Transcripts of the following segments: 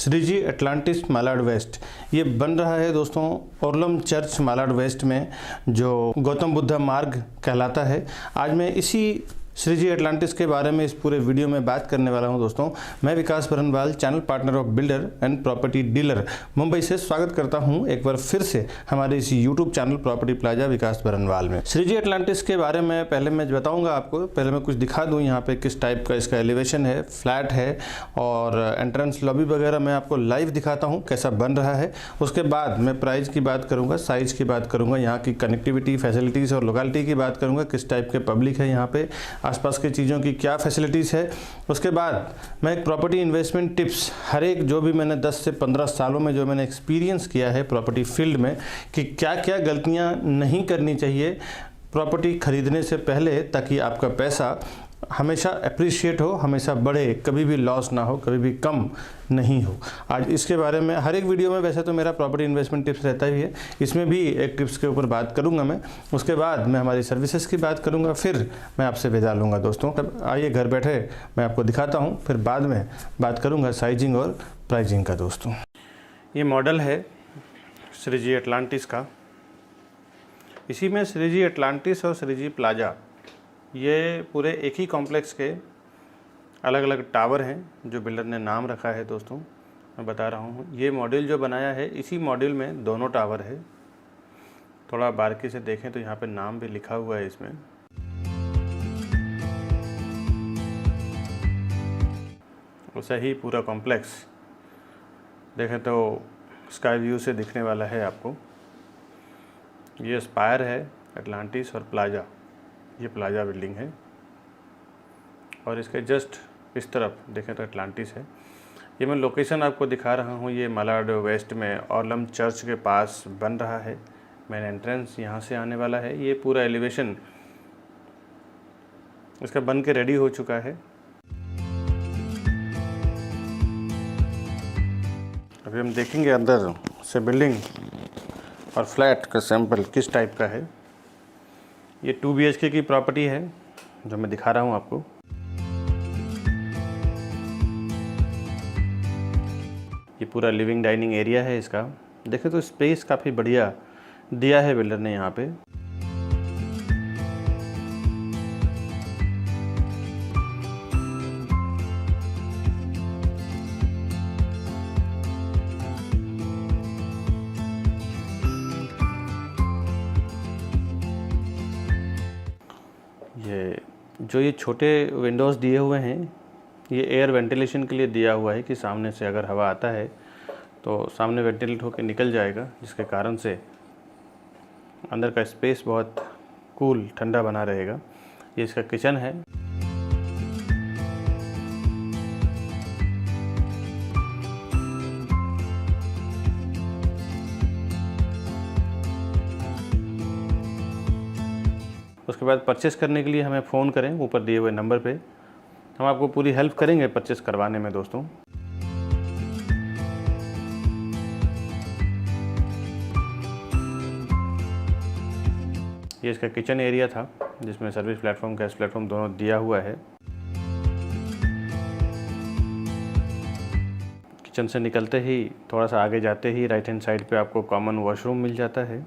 Shriji Atlantis Malad waste ये बन रहा है दोस्तों ओरलम चर्च मालाड वेस्ट में, जो गौतम बुद्धा मार्ग कहलाता है। आज मैं इसी श्रीजी एटलांटिस के बारे में इस पूरे वीडियो में बात करने वाला हूं दोस्तों। मैं Vikas Barnwal, channel partner of builder and property dealer, Mumbai से स्वागत करता हूं एक बार फिर से हमारे इस यूट्यूब चैनल प्रॉपर्टी प्लाजा विकास बरनवाल में। श्रीजी एटलांटिस के बारे में पहले मैं बताऊंगा आपको। पहले मैं कुछ दिखा दूं यहाँ पे किस टाइप का इसका एलिवेशन है, फ्लैट है और एंट्रेंस लॉबी वगैरह मैं आपको लाइव दिखाता हूँ कैसा बन रहा है। उसके बाद मैं प्राइस की बात करूँगा, साइज़ की बात करूँगा, यहाँ की कनेक्टिविटी, फैसिलिटीज़ और लोकेलिटी की बात करूँगा, किस टाइप के पब्लिक है यहाँ पे, आसपास की चीज़ों की क्या फैसिलिटीज़ है। उसके बाद मैं एक प्रॉपर्टी इन्वेस्टमेंट टिप्स, हर एक जो भी मैंने 10 से 15 सालों में जो मैंने एक्सपीरियंस किया है प्रॉपर्टी फील्ड में, कि क्या क्या गलतियां नहीं करनी चाहिए प्रॉपर्टी खरीदने से पहले, ताकि आपका पैसा हमेशा अप्रिशिएट हो, हमेशा बढ़े, कभी भी लॉस ना हो, कभी भी कम नहीं हो। आज इसके बारे में हर एक वीडियो में, वैसे तो मेरा प्रॉपर्टी इन्वेस्टमेंट टिप्स रहता ही है, इसमें भी एक टिप्स के ऊपर बात करूंगा मैं। उसके बाद मैं हमारी सर्विसेज की बात करूंगा, फिर मैं आपसे विदा लूँगा दोस्तों। तब आइए घर बैठे मैं आपको दिखाता हूँ, फिर बाद में बात करूँगा साइजिंग और प्राइजिंग का दोस्तों। ये मॉडल है श्रीजी एटलांटिस का। इसी में श्रीजी एटलांटिस और श्रीजी प्लाजा, ये पूरे एक ही कॉम्प्लेक्स के अलग अलग टावर हैं जो बिल्डर ने नाम रखा है दोस्तों। मैं बता रहा हूँ, ये मॉडल जो बनाया है, इसी मॉडल में दोनों टावर है। थोड़ा बारीकी से देखें तो यहाँ पे नाम भी लिखा हुआ है इसमें। वैसा ही पूरा कॉम्प्लेक्स देखें तो स्काई व्यू से दिखने वाला है आपको। ये स्पायर है एटलांटिस और प्लाजा, ये प्लाजा बिल्डिंग है और इसके जस्ट इस तरफ देखें तो एटलांटिस है। ये मैं लोकेशन आपको दिखा रहा हूँ, ये मालाड वेस्ट में ओरलम चर्च के पास बन रहा है। मेन एंट्रेंस यहाँ से आने वाला है। ये पूरा एलिवेशन इसका बन के रेडी हो चुका है। अभी हम देखेंगे अंदर से बिल्डिंग और फ्लैट का सैंपल किस टाइप का है। ये 2 BHK की प्रॉपर्टी है जो मैं दिखा रहा हूँ आपको। ये पूरा लिविंग डाइनिंग एरिया है इसका। देखें तो स्पेस काफ़ी बढ़िया दिया है बिल्डर ने यहाँ पे। ये छोटे विंडोज़ दिए हुए हैं, ये एयर वेंटिलेशन के लिए दिया हुआ है कि सामने से अगर हवा आता है तो सामने वेंटिलेट होकर निकल जाएगा, जिसके कारण से अंदर का स्पेस बहुत कूल ठंडा बना रहेगा। ये इसका किचन है। उसके बाद परचेस करने के लिए हमें फ़ोन करें ऊपर दिए हुए नंबर पे, हम आपको पूरी हेल्प करेंगे परचेस करवाने में दोस्तों। ये इसका किचन एरिया था जिसमें सर्विस प्लेटफॉर्म, गैस प्लेटफॉर्म दोनों दिया हुआ है। किचन से निकलते ही थोड़ा सा आगे जाते ही राइट हैंड साइड पे आपको कॉमन वॉशरूम मिल जाता है।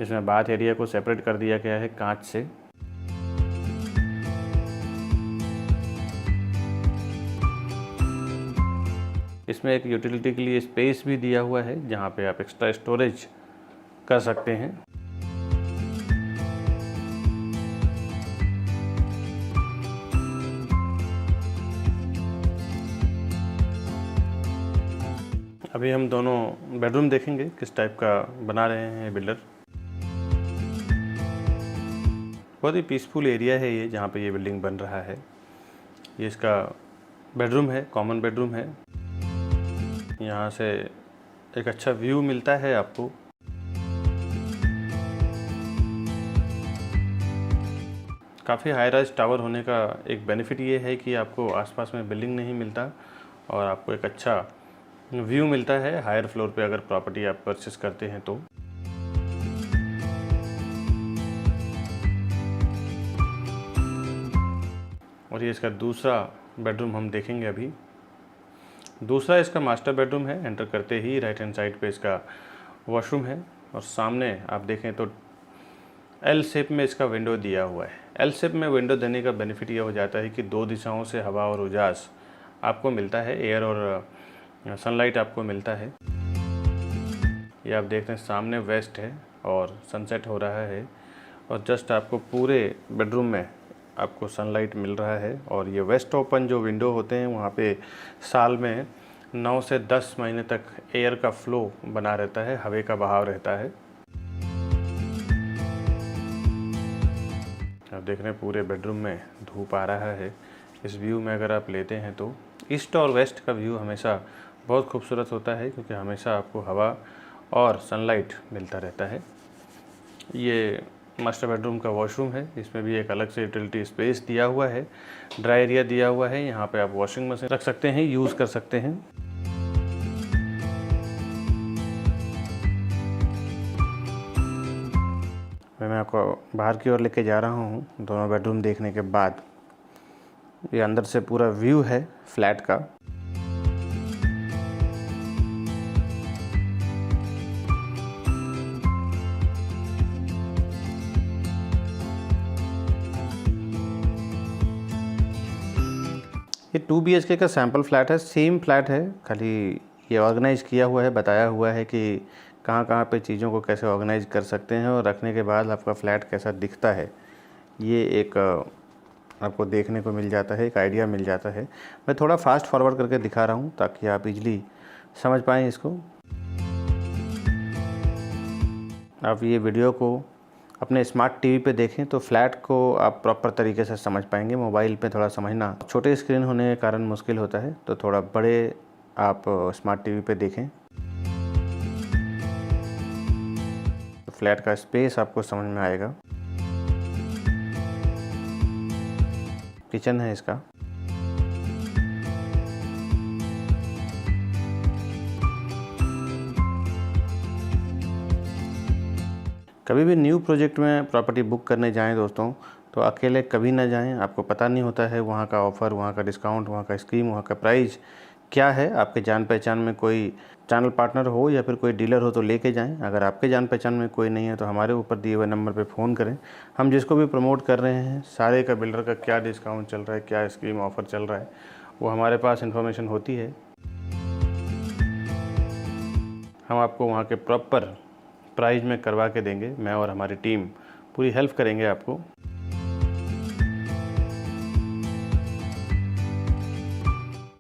इसमें बाथ एरिया को सेपरेट कर दिया गया है कांच से। इसमें एक यूटिलिटी के लिए स्पेस भी दिया हुआ है जहाँ पे आप एक्स्ट्रा स्टोरेज कर सकते हैं। अभी हम दोनों बेडरूम देखेंगे किस टाइप का बना रहे हैं बिल्डर। बहुत ही पीसफुल एरिया है ये जहाँ पे ये बिल्डिंग बन रहा है। ये इसका बेडरूम है, कॉमन बेडरूम है। यहाँ से एक अच्छा व्यू मिलता है आपको। काफ़ी हाई राइज टावर होने का एक बेनिफिट ये है कि आपको आसपास में बिल्डिंग नहीं मिलता और आपको एक अच्छा व्यू मिलता है हायर फ्लोर पे अगर प्रॉपर्टी आप परचेस करते हैं तो। और और ये इसका दूसरा बेडरूम हम देखेंगे अभी। दूसरा इसका मास्टर बेडरूम है। एंटर करते ही राइट हैंड साइड पे इसका वॉशरूम है और सामने आप देखें तो एल शेप में इसका विंडो दिया हुआ है। एल शेप में विंडो देने का बेनिफिट यह हो जाता है कि दो दिशाओं से हवा और उजास आपको मिलता है, एयर और सनलाइट आपको मिलता है। ये आप देखते हैं सामने वेस्ट है और सनसेट हो रहा है और जस्ट आपको पूरे बेडरूम में आपको सनलाइट मिल रहा है। और ये वेस्ट ओपन जो विंडो होते हैं वहाँ पे साल में 9 से 10 महीने तक एयर का फ्लो बना रहता है, हवा का बहाव रहता है। आप देख रहे हैं पूरे बेडरूम में धूप आ रहा है। इस व्यू में अगर आप लेते हैं तो ईस्ट और वेस्ट का व्यू हमेशा बहुत खूबसूरत होता है, क्योंकि हमेशा आपको हवा और सनलाइट मिलता रहता है। ये मास्टर बेडरूम का वॉशरूम है। इसमें भी एक अलग से यूटिलिटी स्पेस दिया हुआ है, ड्राई एरिया दिया हुआ है। यहाँ पे आप वॉशिंग मशीन रख सकते हैं, यूज़ कर सकते हैं। मैं आपको बाहर की ओर लेके जा रहा हूँ दोनों बेडरूम देखने के बाद। ये अंदर से पूरा व्यू है फ्लैट का। ये 2 BHK का सैम्पल फ्लैट है, सेम फ्लैट है, खाली ये ऑर्गेनाइज़ किया हुआ है, बताया हुआ है कि कहाँ कहाँ पे चीज़ों को कैसे ऑर्गेनाइज कर सकते हैं और रखने के बाद आपका फ्लैट कैसा दिखता है, ये एक आपको देखने को मिल जाता है, एक आइडिया मिल जाता है। मैं थोड़ा फास्ट फॉरवर्ड करके दिखा रहा हूँ ताकि आप इजीली समझ पाएँ इसको। आप ये वीडियो को अपने स्मार्ट टीवी पे देखें तो फ्लैट को आप प्रॉपर तरीके से समझ पाएंगे। मोबाइल पे थोड़ा समझना छोटे स्क्रीन होने के कारण मुश्किल होता है, तो थोड़ा बड़े आप स्मार्ट टीवी पे देखें तो फ्लैट का स्पेस आपको समझ में आएगा। किचन है इसका। कभी भी न्यू प्रोजेक्ट में प्रॉपर्टी बुक करने जाएं दोस्तों तो अकेले कभी ना जाएं। आपको पता नहीं होता है वहाँ का ऑफ़र, वहाँ का डिस्काउंट, वहाँ का स्कीम, वहाँ का प्राइस क्या है। आपके जान पहचान में कोई चैनल पार्टनर हो या फिर कोई डीलर हो तो लेके जाएं। अगर आपके जान पहचान में कोई नहीं है तो हमारे ऊपर दिए हुए नंबर पे फ़ोन करें। हम जिसको भी प्रमोट कर रहे हैं सारे का बिल्डर का क्या डिस्काउंट चल रहा है, क्या स्कीम ऑफ़र चल रहा है, वो हमारे पास इन्फॉर्मेशन होती है। हम आपको वहाँ के प्रॉपर प्राइस में करवा के देंगे। मैं और हमारी टीम पूरी हेल्प करेंगे आपको।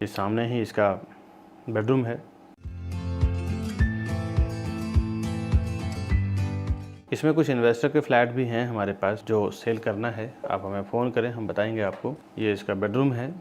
ये सामने ही इसका बेडरूम है। इसमें कुछ इन्वेस्टर के फ्लैट भी हैं हमारे पास जो सेल करना है। आप हमें फ़ोन करें, हम बताएंगे आपको। ये इसका बेडरूम है।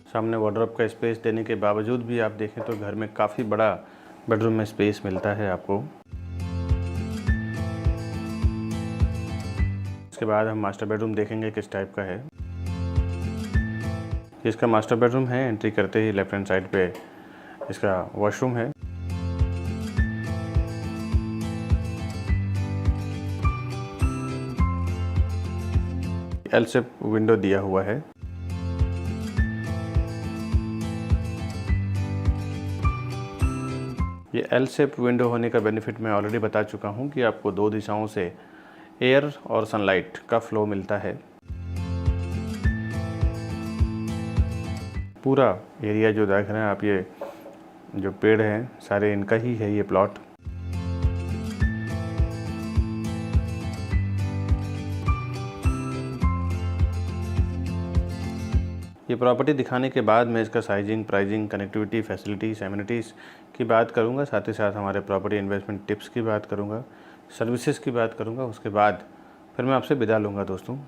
सामने वार्डरोब का स्पेस देने के बावजूद भी आप देखें तो घर में काफ़ी बड़ा बेडरूम में स्पेस मिलता है आपको। इसके बाद हम मास्टर बेडरूम देखेंगे किस टाइप का है। इसका मास्टर बेडरूम है। एंट्री करते ही लेफ्ट हैंड साइड पे इसका वॉशरूम है। एल शेप विंडो दिया हुआ है। ये एल शेप विंडो होने का बेनिफिट मैं ऑलरेडी बता चुका हूँ कि आपको दो दिशाओं से एयर और सनलाइट का फ्लो मिलता है। पूरा एरिया जो देख रहे हैं आप, ये जो पेड़ हैं सारे इनका ही है ये प्लॉट। ये प्रॉपर्टी दिखाने के बाद मैं इसका sizing, pricing, connectivity, facilities, amenities की बात करूंगा। साथ ही साथ हमारे प्रॉपर्टी इन्वेस्टमेंट टिप्स की बात करूंगा, सर्विसेज की बात करूंगा। उसके बाद फिर मैं आपसे विदा लूँगा दोस्तों।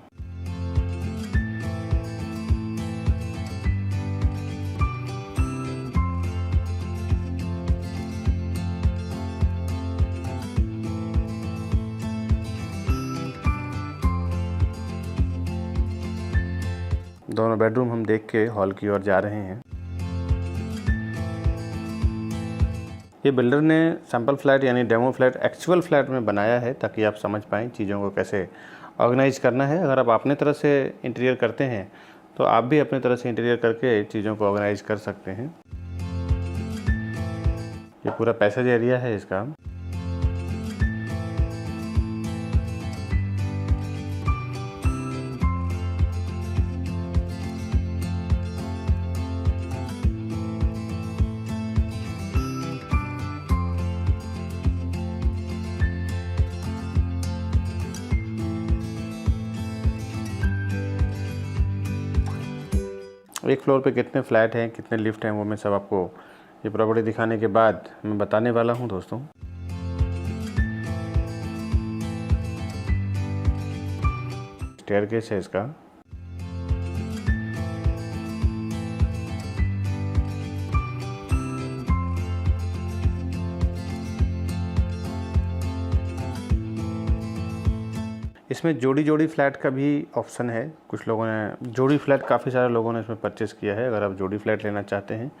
दोनों बेडरूम हम देख के हॉल की ओर जा रहे हैं। ये बिल्डर ने सैम्पल फ्लैट यानी डेमो फ्लैट एक्चुअल फ्लैट में बनाया है ताकि आप समझ पाएँ चीज़ों को कैसे ऑर्गेनाइज करना है। अगर आप अपने तरह से इंटीरियर करते हैं तो आप भी अपने तरह से इंटीरियर करके चीज़ों को ऑर्गेनाइज कर सकते हैं। ये पूरा पैसेज एरिया है इसका। एक फ्लोर पे कितने फ्लैट हैं, कितने लिफ्ट हैं, वो मैं सब आपको ये प्रॉपर्टी दिखाने के बाद मैं बताने वाला हूं दोस्तों। स्टेयरकेस है इसका। इसमें जोड़ी फ्लैट का भी ऑप्शन है। कुछ लोगों ने जोड़ी फ्लैट, काफ़ी सारे लोगों ने इसमें परचेज़ किया है। अगर आप जोड़ी फ्लैट लेना चाहते हैं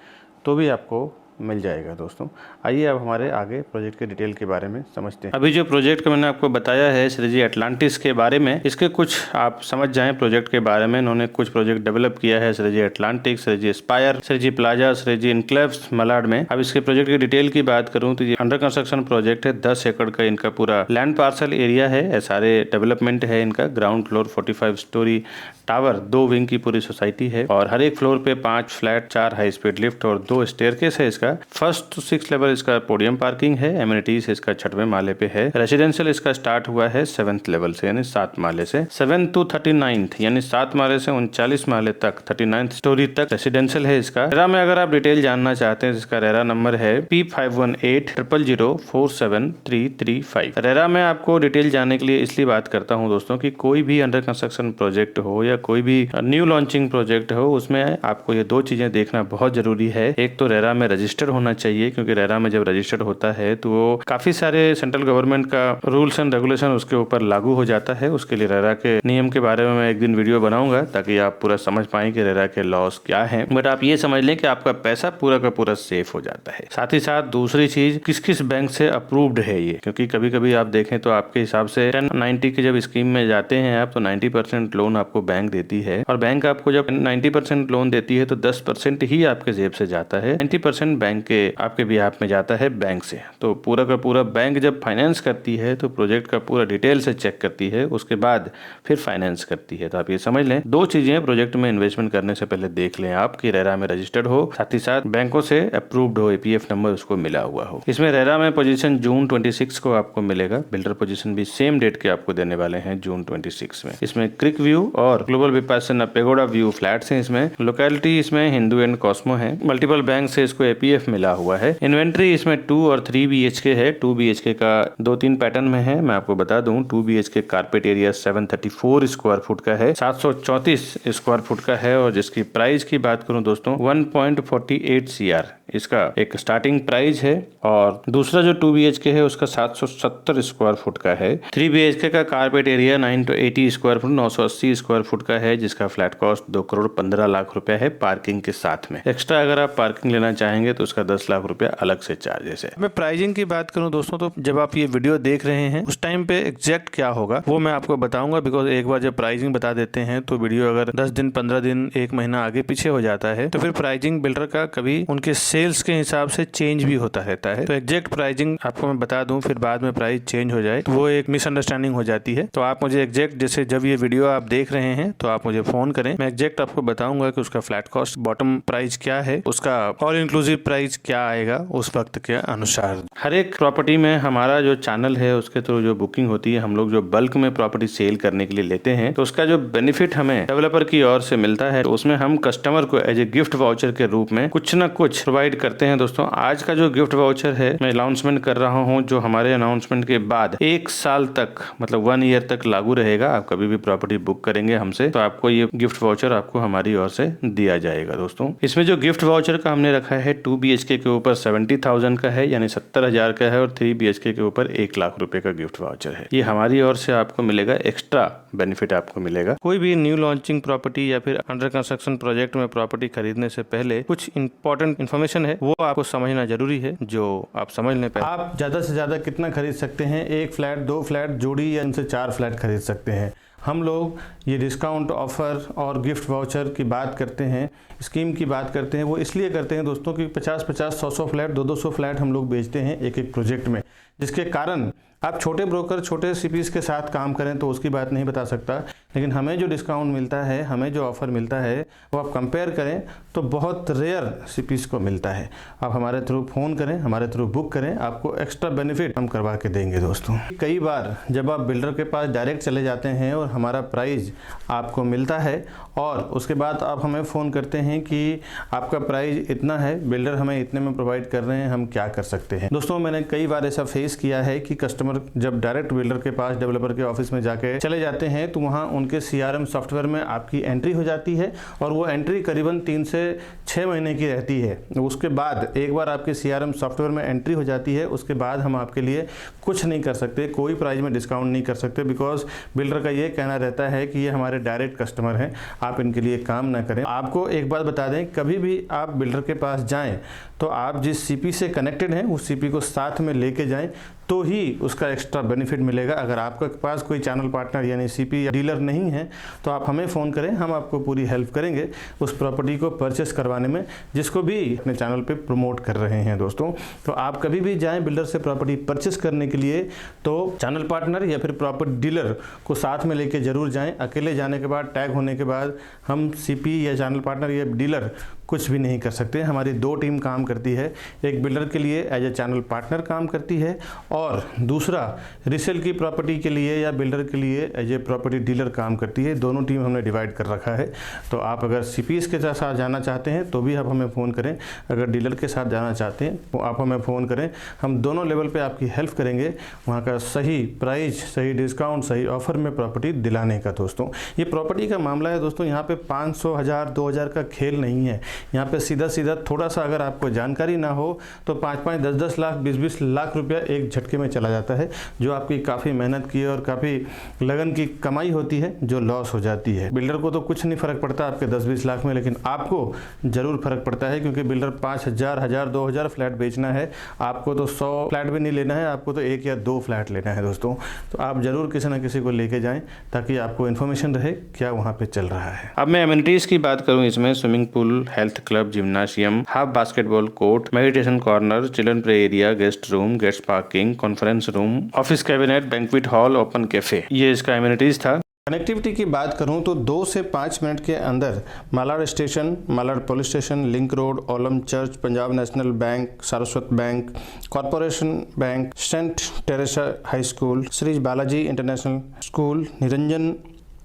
तो भी आपको मिल जाएगा दोस्तों। आइए अब हमारे आगे प्रोजेक्ट के डिटेल के बारे में समझते हैं। अभी जो प्रोजेक्ट का मैंने आपको बताया है श्रीजी एटलांटिस के बारे में, इसके कुछ आप समझ जाएं प्रोजेक्ट के बारे में। इन्होंने कुछ प्रोजेक्ट डेवलप किया है, Shreeji Atlantic, Shreeji Aspire, Shreeji Plaza, Shreeji Enclaves Malad में। अब इसके प्रोजेक्ट की डिटेल की बात करूं तो ये अंडर कंस्ट्रक्शन प्रोजेक्ट है। 10 एकड़ का इनका पूरा लैंड पार्सल एरिया है। सारे डेवलपमेंट है इनका। Ground floor 45 story tower, 2 wing की पूरी सोसाइटी है और हर एक फ्लोर पे 5 फ्लैट, 4 हाई स्पीड लिफ्ट और 2 स्टेयरकेस है इसका। फर्स्ट टू 6 लेवल इसका पोडियम पार्किंग है। एमिनिटीज इसका 6वें माले पे है। रेसिडेंशियल इसका स्टार्ट हुआ है 7th लेवल से यानी 7 माले से। 7 टू 39 यानी 7 माले से 39 माले तक, 39th स्टोरी तक रेसिडेंशियल है इसका। रेरा में अगर आप डिटेल जानना चाहते हैं, इसका रेरा नंबर है P518000473335। रेरा में आपको डिटेल जानने के लिए इसलिए बात करता हूँ दोस्तों कि कोई भी अंडर कंस्ट्रक्शन प्रोजेक्ट हो या कोई भी न्यू लॉन्चिंग प्रोजेक्ट हो, उसमें आपको ये 2 चीजें देखना बहुत जरूरी है। एक तो रेरा में रजिस्टर होना चाहिए, क्योंकि रेरा में जब रजिस्टर्ड होता है तो वो काफी सारे सेंट्रल गवर्नमेंट का रूल्स एंड रेगुलेशन उसके ऊपर लागू हो जाता है। उसके लिए रेरा के नियम के बारे में मैं एक दिन वीडियो बनाऊंगा ताकि आप पूरा समझ पाएं कि रेरा के लॉस क्या हैं। बट आप ये समझ लें कि आपका पैसा पूरा का पूरा सेफ हो जाता है। साथ ही साथ दूसरी चीज, किस किस बैंक से अप्रूव्ड है ये, क्योंकि कभी कभी आप देखें तो आपके हिसाब से 1090 की जब स्कीम में जाते हैं आप तो 90% लोन आपको बैंक देती है और बैंक आपको जब 90% लोन देती है तो 10% ही आपके जेब से जाता है। 90% बैंक के आपके बिहाफ में जाता है बैंक से। तो पूरा का पूरा बैंक जब फाइनेंस करती है तो प्रोजेक्ट का पूरा डिटेल से चेक करती है, उसके बाद फिर फाइनेंस करती है। तो आप ये समझ लें 2 चीजें प्रोजेक्ट में इन्वेस्टमेंट करने से पहले देख लें आप कि रेरा में रजिस्टर्ड हो, साथ ही साथ बैंकों से अप्रूव्ड हो, APF नंबर उसको मिला हुआ हो। इसमें रेरा में पोजीशन जून 26 को आपको मिलेगा। बिल्डर पोजीशन भी सेम डेट के आपको देने वाले हैं, जून 26 में। इसमें क्रिक व्यू और global Vipassana pagoda view flats हैं। इसमें लोकेलिटी इसमें हिंदू एंड कॉस्मो है। मल्टीपल बैंक से इसको APF मिला हुआ है। इन्वेंट्री इसमें 2 और 3 BHK है। 2 BHK का 2-3 पैटर्न में है। मैं आपको बता दूं 2 BHK carpet area 734 square foot का है, 734 स्क्वायर फुट का है और जिसकी प्राइस की बात करूं दोस्तों 1.48 CR इसका एक स्टार्टिंग प्राइस है। और दूसरा जो 2 BHK है उसका 770 स्क्वायर फुट का है। 3 BHK का carpet area 980 square foot 980 square foot का है, जिसका फ्लैट कॉस्ट 2,15,00,000 रुपया है पार्किंग के साथ में। एक्स्ट्रा अगर आप पार्किंग लेना चाहेंगे तो उसका 10 लाख रुपया अलग से चार्जेस है। मैं प्राइसिंग की बात करूं दोस्तों तो जब आप ये वीडियो देख रहे हैं उस टाइम पे एग्जैक्ट क्या होगा वो मैं आपको बताऊंगा, बिकॉज एक बार जब प्राइसिंग बता देते हैं तो वीडियो अगर 10 दिन 15 दिन 1 महीना आगे पीछे हो जाता है तो फिर प्राइसिंग बिल्डर का कभी उनके सेल्स के हिसाब से चेंज भी होता रहता है। तो एग्जैक्ट प्राइसिंग आपको मैं बता दूं, फिर बाद में प्राइस चेंज हो जाए तो वो एक मिसअंडरस्टैंडिंग हो जाती है। तो आप मुझे एग्जैक्ट, जैसे जब ये वीडियो आप देख रहे हैं तो आप मुझे फोन करें, मैं एग्जैक्ट आपको बताऊंगा कि उसका फ्लैट कॉस्ट बॉटम प्राइस क्या है, उसका ऑल इंक्लूसिव प्राइस क्या आएगा उस वक्त के अनुसार। हर एक प्रॉपर्टी में हमारा जो चैनल है उसके थ्रू जो बुकिंग होती है, हम लोग जो बल्क में प्रॉपर्टी सेल करने के लिए लेते हैं तो उसका जो बेनिफिट हमें डेवलपर की ओर से मिलता है तो उसमें हम कस्टमर को एज ए गिफ्ट वाउचर के रूप में कुछ ना कुछ प्रोवाइड प्रोवाइड करते हैं दोस्तों। आज का जो गिफ्ट वाउचर है मैं अनाउंसमेंट कर रहा हूं, जो हमारे अनाउंसमेंट के बाद 1 साल तक मतलब 1 ईयर तक लागू रहेगा। आप कभी भी प्रॉपर्टी बुक करेंगे हमसे तो आपको ये गिफ्ट वाउचर आपको हमारी ओर से दिया जाएगा दोस्तों। इसमें जो गिफ्ट वाउचर का हमने रखा है 2 BHK के ऊपर 70,000 का है, यानी 70,000 का है, और 3 BHK के ऊपर 1 लाख रुपए का गिफ्ट वाउचर है। ये हमारी ओर से आपको मिलेगा, एक्स्ट्रा बेनिफिट आपको मिलेगा। कोई भी न्यू लॉन्चिंग प्रॉपर्टी या फिर अंडर कंस्ट्रक्शन प्रोजेक्ट में प्रॉपर्टी खरीदने से पहले कुछ इंपॉर्टेंट इन्फॉर्मेशन है वो आपको समझना जरूरी है, जो आप समझ लें। आप ज़्यादा से ज़्यादा कितना खरीद सकते हैं? 1 फ्लैट, 2 फ्लैट, जोड़ी या इनसे 4 फ्लैट खरीद सकते हैं। हम लोग ये डिस्काउंट ऑफ़र और गिफ्ट वाउचर की बात करते हैं, स्कीम की बात करते हैं, वो इसलिए करते हैं दोस्तों कि 50-50, 100-100 फ्लैट, 200-200 फ्लैट हम लोग बेचते हैं एक प्रोजेक्ट में, जिसके कारण आप छोटे ब्रोकर, छोटे सीपीज के साथ काम करें तो उसकी बात नहीं बता सकता, लेकिन हमें जो डिस्काउंट मिलता है, हमें जो ऑफ़र मिलता है, वो आप कंपेयर करें तो बहुत रेयर सीपीज को मिलता है। आप हमारे थ्रू फ़ोन करें, हमारे थ्रू बुक करें, आपको एक्स्ट्रा बेनिफिट हम करवा के देंगे दोस्तों। कई बार जब आप बिल्डर के पास डायरेक्ट चले जाते हैं और हमारा प्राइस आपको मिलता है और उसके बाद आप हमें फ़ोन करते हैं कि आपका प्राइस इतना है, बिल्डर हमें इतने में प्रोवाइड कर रहे हैं, हम क्या कर सकते हैं। दोस्तों मैंने कई बार ऐसा फेस किया है कि कस्टमर जब डायरेक्ट बिल्डर के पास, डेवलपर के ऑफिस में जाके चले जाते हैं तो वहाँ उनके CRM सॉफ्टवेयर में आपकी एंट्री हो जाती है और वो एंट्री करीबन 3 से 6 महीने की रहती है। उसके बाद एक बार आपके CRM सॉफ्टवेयर में एंट्री हो जाती है, उसके बाद हम आपके लिए कुछ नहीं कर सकते, कोई प्राइस में डिस्काउंट नहीं कर सकते, बिकॉज बिल्डर का ये कहना रहता है कि ये हमारे डायरेक्ट कस्टमर हैं, आप इनके लिए काम ना करें। आपको एक बात बता दें, कभी भी आप बिल्डर के पास जाएं तो आप जिस CP से कनेक्टेड हैं उस CP को साथ में लेके जाएं तो ही उसका एक्स्ट्रा बेनिफिट मिलेगा। अगर आपके पास कोई चैनल पार्टनर यानी CP या डीलर नहीं है तो आप हमें फ़ोन करें, हम आपको पूरी हेल्प करेंगे उस प्रॉपर्टी को परचेस करवाने में, जिसको भी अपने चैनल पे प्रमोट कर रहे हैं दोस्तों। तो आप कभी भी जाएं बिल्डर से प्रॉपर्टी परचेस करने के लिए तो चैनल पार्टनर या फिर प्रॉपर्टी डीलर को साथ में लेके ज़रूर जाएँ। अकेले जाने के बाद, टैग होने के बाद हम CP या चैनल पार्टनर या डीलर कुछ भी नहीं कर सकते। हमारी 2 टीम काम करती है, एक बिल्डर के लिए एज ए चैनल पार्टनर काम करती है और दूसरा रीसेल की प्रॉपर्टी के लिए या बिल्डर के लिए एज ए प्रॉपर्टी डीलर काम करती है। दोनों टीम हमने डिवाइड कर रखा है। तो आप अगर CPs के साथ जाना चाहते हैं तो भी आप हमें फ़ोन करें, अगर डीलर के साथ जाना चाहते हैं तो आप हमें फ़ोन करें, हम दोनों लेवल पे आपकी हेल्प करेंगे वहाँ का सही प्राइस, सही डिस्काउंट, सही ऑफ़र में प्रॉपर्टी दिलाने का। दोस्तों ये प्रॉपर्टी का मामला है दोस्तों, यहाँ पे 500, 1000, 2000 का खेल नहीं है। यहाँ पे सीधा सीधा थोड़ा सा अगर आपको जानकारी ना हो तो 5-5, 10-10 लाख, 20-20 लाख रुपया एक झटके में चला जाता है, जो आपकी काफ़ी मेहनत की और काफ़ी लगन की कमाई होती है जो लॉस हो जाती है। बिल्डर को तो कुछ नहीं फ़र्क पड़ता आपके 10-20 लाख में, लेकिन आपको ज़रूर फ़र्क पड़ता है, क्योंकि बिल्डर 5000, 1000, 2000 फ्लैट बेचना है, आपको तो 100 फ्लैट भी नहीं लेना है, आपको तो 1 या 2 फ्लैट लेना है दोस्तों। तो आप ज़रूर किसी न किसी को लेके जाएँ ताकि आपको इन्फॉर्मेशन रहे क्या वहाँ पर चल रहा है। अब मैं एमिनिटीज़ की बात करूँ, इसमें swimming pool, health club, gymnasium, half basketball court, meditation corner, children play area, guest room, guest parking, conference room, office cabinet, banquet hall, open cafe, ये इसका एमिनिटीज था। कनेक्टिविटी की बात करूं तो 2 से 5 मिनट के अंदर Malad station, Malad police station, link road, Orlem church, Punjab national bank, Saraswat bank, corporation bank, saint Teresa high school, Shri Balaji international school, Niranjan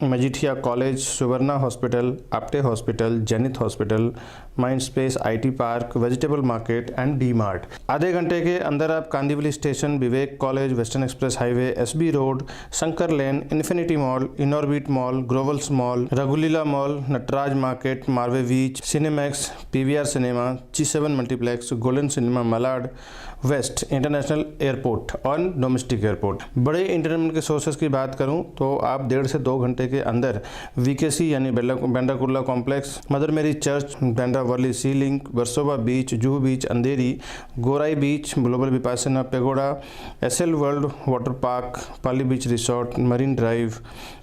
Majithia college, Suvarna hospital, Apte hospital, Zenith hospital, mind space, IT park, vegetable market and D mart. आधे घंटे के अंदर आप Kandivali station, Vivek college, western express highway, SB road, Shankar lane, infinity mall, Inorbit mall, Growels mall, रघुलीला mall, Nataraj market, Marve beach, Cinemax, PVR cinema, G7 multiplex, golden cinema, Malad west, international airport और domestic airport. बड़े entertainment के sources की बात करूं तो आप 1.5 से 2 घंटे के अंदर VKC यानी Bandra Kurla complex, mother Mary church, Bandra Worli sea link, Versova beach, Juhu beach, Andheri, Gorai beach, global Vipassana pagoda, SL world water park, Pali beach resort, marine drive,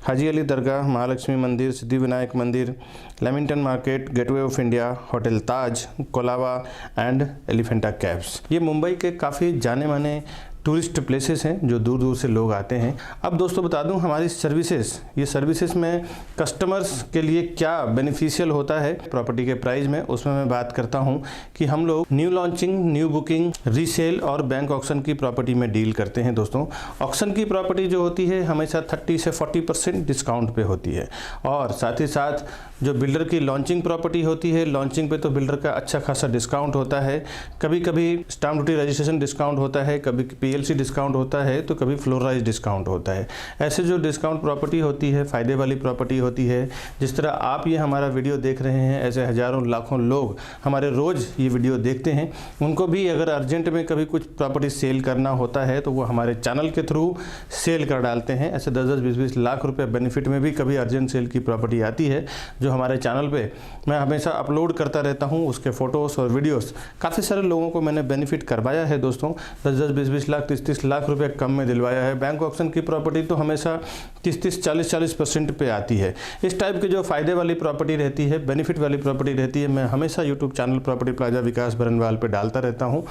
Haji Ali दरगाह, महालक्ष्मी मंदिर, सिद्धिविनायक मंदिर, Lamington market, gateway of India, hotel Taj, Colaba and Elephanta caves. ये मुंबई के काफ़ी जाने माने टूरिस्ट प्लेसेस हैं जो दूर दूर से लोग आते हैं। अब दोस्तों बता दूं हमारी सर्विसेज, ये सर्विसेज में कस्टमर्स के लिए क्या बेनिफिशियल होता है प्रॉपर्टी के प्राइस में, उसमें मैं बात करता हूं कि हम लोग new launching, new booking, resale और बैंक ऑक्शन की प्रॉपर्टी में डील करते हैं दोस्तों। ऑक्शन की प्रॉपर्टी जो होती है हमेशा 30 से 40% डिस्काउंट पे होती है, और साथ ही साथ जो बिल्डर की लॉन्चिंग प्रॉपर्टी होती है, लॉन्चिंग पे तो बिल्डर का अच्छा खासा डिस्काउंट होता है। कभी कभी स्टाम्प ड्यूटी रजिस्ट्रेशन डिस्काउंट होता है, कभी पीएलसी डिस्काउंट होता है, तो कभी फ्लोराइज डिस्काउंट होता है। ऐसे जो डिस्काउंट प्रॉपर्टी होती है, फ़ायदे वाली प्रॉपर्टी होती है, जिस तरह आप ये हमारा वीडियो देख रहे हैं, ऐसे हज़ारों लाखों लोग हमारे रोज़ ये वीडियो देखते हैं। उनको भी अगर अर्जेंट में कभी कुछ प्रॉपर्टी सेल करना होता है तो वो हमारे चैनल के थ्रू सेल कर डालते हैं। ऐसे 10-10, 20-20 लाख रुपए बेनिफिट में भी कभी अर्जेंट सेल की प्रॉपर्टी आती है, जो हमारे चैनल पे मैं हमेशा अपलोड करता रहता हूँ। उसके फ़ोटोज़ और वीडियोस काफ़ी सारे लोगों को मैंने बेनिफिट करवाया है दोस्तों। 10-10, 20-20 लाख, 30-30 लाख रुपए कम में दिलवाया है। बैंक ऑक्शन की प्रॉपर्टी तो हमेशा 30-30, 40-40% पे आती है। इस टाइप की जो फ़ायदे वाली प्रॉपर्टी रहती है, बेनिफिट वाली प्रॉपर्टी रहती है, मैं हमेशा यूट्यूब चैनल प्रॉपर्टी प्लाजा विकास बरनवाल पे डालता रहता हूँ।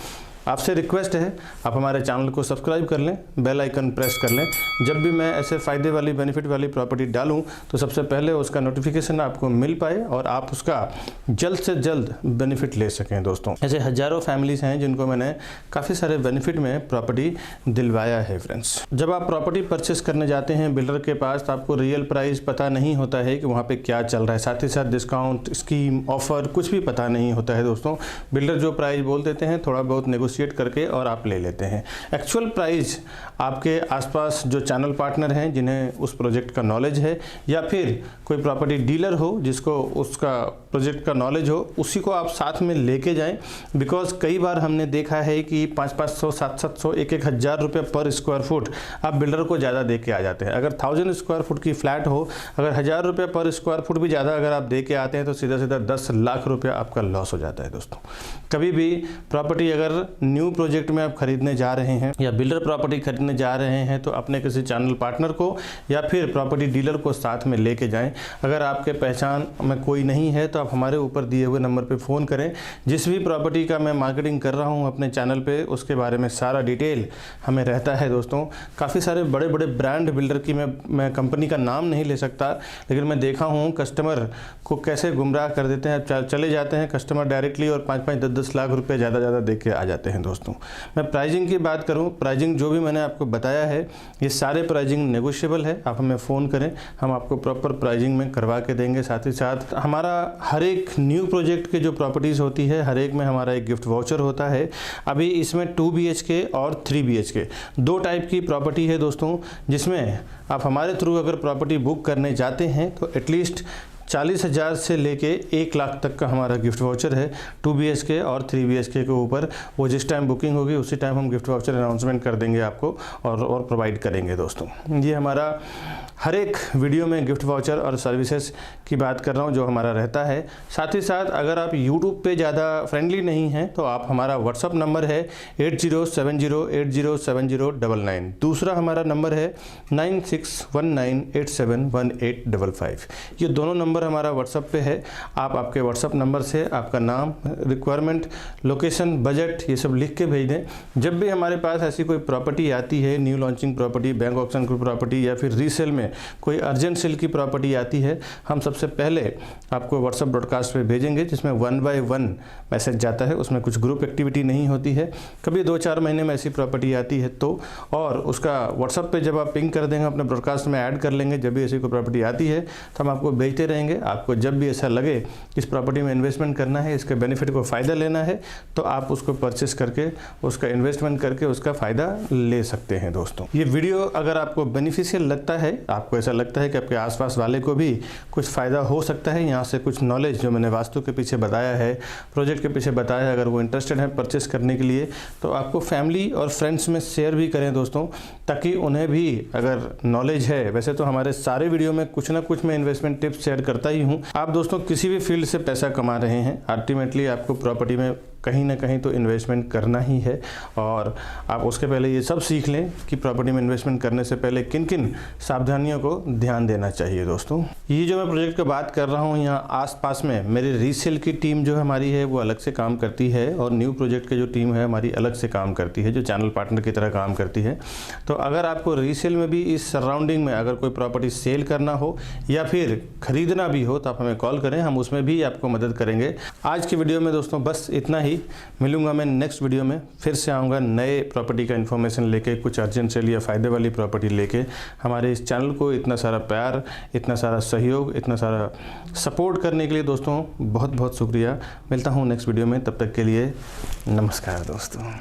आपसे रिक्वेस्ट है आप हमारे चैनल को सब्सक्राइब कर लें, बेल आइकन प्रेस कर लें। जब भी मैं ऐसे फ़ायदे वाली, बेनिफिट वाली प्रॉपर्टी डालूं तो सबसे पहले उसका नोटिफिकेशन आपको मिल पाए और आप उसका जल्द से जल्द बेनिफिट ले सकें दोस्तों। ऐसे हज़ारों फैमिलीज़ हैं जिनको मैंने काफ़ी सारे बेनिफिट में प्रॉपर्टी दिलवाया है फ्रेंड्स। जब आप प्रॉपर्टी परचेस करने जाते हैं बिल्डर के पास तो आपको रियल प्राइस पता नहीं होता है कि वहाँ पर क्या चल रहा है, साथ ही साथ डिस्काउंट, स्कीम, ऑफ़र कुछ भी पता नहीं होता है दोस्तों। बिल्डर जो प्राइस बोल देते हैं थोड़ा बहुत नेगोशिएट करके और आप ले लेते हैं। एक्चुअल प्राइस आपके आसपास जो चैनल पार्टनर हैं जिन्हें उस प्रोजेक्ट का नॉलेज है, या फिर कोई प्रॉपर्टी डीलर हो जिसको उसका प्रोजेक्ट का नॉलेज हो, उसी को आप साथ में लेके जाएं। बिकॉज कई बार हमने देखा है कि 500-500, 700-700, 1,000 रुपये पर स्क्वायर फुट आप बिल्डर को ज़्यादा दे के आ जाते हैं। अगर 1000 स्क्वायर फुट की फ्लैट हो, अगर 1000 रुपये पर स्क्वायर फुट भी ज़्यादा अगर आप दे के आते हैं तो सीधा सीधा 10 लाख रुपया आपका लॉस हो जाता है दोस्तों। कभी भी प्रॉपर्टी अगर न्यू प्रोजेक्ट में आप खरीदने जा रहे हैं या बिल्डर प्रॉपर्टी खरीदने जा रहे हैं तो अपने किसी चैनल पार्टनर को या फिर प्रॉपर्टी डीलर को साथ में लेके जाएं। अगर आपके पहचान में कोई नहीं है तो आप हमारे ऊपर दिए हुए नंबर पे फ़ोन करें। जिस भी प्रॉपर्टी का मैं मार्केटिंग कर रहा हूं अपने चैनल पे, उसके बारे में सारा डिटेल हमें रहता है दोस्तों। काफ़ी सारे बड़े बड़े ब्रांड बिल्डर की मैं कंपनी का नाम नहीं ले सकता, लेकिन मैं देखा हूँ कस्टमर को कैसे गुमराह कर देते हैं। चले जाते हैं कस्टमर डायरेक्टली और 5-5, 10-10 लाख रुपये ज़्यादा दे के आ जाते हैं दोस्तों। मैं प्राइजिंग की बात करूं, प्राइजिंग जो भी मैंने आपको बताया है ये सारे प्राइजिंग नेगोशिएबल है। आप हमें फ़ोन करें, हम आपको प्रॉपर प्राइजिंग में करवा के देंगे। साथ ही साथ हमारा हर एक न्यू प्रोजेक्ट के जो प्रॉपर्टीज़ होती है हर एक में हमारा एक गिफ्ट वाउचर होता है। अभी इसमें 2 BHK और 3 BHK 2 टाइप की प्रॉपर्टी है दोस्तों, जिसमें आप हमारे थ्रू अगर प्रॉपर्टी बुक करने जाते हैं तो एटलीस्ट 40,000 से लेके 1 लाख तक का हमारा गिफ्ट वाउचर है। 2 BHK और 3 BHK के ऊपर वो जिस टाइम बुकिंग होगी उसी टाइम हम गिफ्ट वाउचर अनाउंसमेंट कर देंगे आपको और प्रोवाइड करेंगे दोस्तों। ये हमारा हर एक वीडियो में गिफ्ट वाउचर और सर्विसेज की बात कर रहा हूँ जो हमारा रहता है। साथ ही साथ अगर आप यूट्यूब पे ज़्यादा फ्रेंडली नहीं हैं तो आप हमारा व्हाट्सअप नंबर है 8070807099। दूसरा हमारा नंबर है 9619871855। ये दोनों नंबर हमारा व्हाट्सअप पे है। आप आपके व्हाट्सअप नंबर से आपका नाम, रिक्वायरमेंट, लोकेशन, बजट ये सब लिख के भेज दें। जब भी हमारे पास ऐसी कोई प्रॉपर्टी आती है, new launching property, bank auction की प्रॉपर्टी या फिर रीसेल में कोई अर्जेंट सेल की प्रॉपर्टी आती है, हम सबसे पहले आपको व्हाट्सएप ब्रॉडकास्ट पे भेजेंगे जिसमें 1 by 1 मैसेज जाता है। उसमें कुछ ग्रुप एक्टिविटी नहीं होती है। कभी 2-4 महीने में ऐसी प्रॉपर्टी आती है तो, और उसका व्हाट्सएप पे जब आप पिंग कर देंगे अपने ब्रॉडकास्ट में ऐड कर लेंगे, जब भी ऐसी कोई प्रॉपर्टी आती है तो हम आपको भेजते रहेंगे। आपको जब भी ऐसा लगे इस प्रॉपर्टी में इन्वेस्टमेंट करना है, इसके बेनिफिट को फ़ायदा लेना है, तो आप उसको परचेस करके उसका इन्वेस्टमेंट करके उसका फ़ायदा ले सकते हैं दोस्तों। ये वीडियो अगर आपको बेनिफिशियल लगता है, आपको ऐसा लगता है कि आपके आसपास वाले को भी कुछ फ़ायदा हो सकता है, यहाँ से कुछ नॉलेज जो मैंने वास्तु के पीछे बताया है, प्रोजेक्ट के पीछे बताया है, अगर वो इंटरेस्टेड है परचेस करने के लिए तो आपको फैमिली और फ्रेंड्स में शेयर भी करें दोस्तों, ताकि उन्हें भी अगर नॉलेज है। वैसे तो हमारे सारे वीडियो में कुछ ना कुछ मैं इन्वेस्टमेंट टिप्स शेयर करता ही हूँ। आप दोस्तों किसी भी फील्ड से पैसा कमा रहे हैं, अल्टीमेटली आपको प्रॉपर्टी में कहीं ना कहीं तो इन्वेस्टमेंट करना ही है, और आप उसके पहले ये सब सीख लें कि प्रॉपर्टी में इन्वेस्टमेंट करने से पहले किन किन सावधानियों को ध्यान देना चाहिए। दोस्तों, ये जो मैं प्रोजेक्ट की बात कर रहा हूँ, यहाँ आसपास में मेरी रीसेल की टीम जो हमारी है वो अलग से काम करती है, और न्यू प्रोजेक्ट की जो टीम है हमारी अलग से काम करती है, जो चैनल पार्टनर की तरह काम करती है। तो अगर आपको रीसेल में भी इस सराउंडिंग में अगर कोई प्रॉपर्टी सेल करना हो या फिर खरीदना भी हो तो आप हमें कॉल करें, हम उसमें भी आपको मदद करेंगे। आज की वीडियो में दोस्तों बस इतना ही। मिलूंगा मैं नेक्स्ट वीडियो में, फिर से आऊँगा नए प्रॉपर्टी का इन्फॉर्मेशन लेके, कुछ अर्जेंट सेल या फ़ायदे वाली प्रॉपर्टी लेके। हमारे इस चैनल को इतना सारा प्यार, इतना सारा सहयोग, इतना सारा सपोर्ट करने के लिए दोस्तों बहुत बहुत शुक्रिया। मिलता हूँ नेक्स्ट वीडियो में, तब तक के लिए नमस्कार दोस्तों।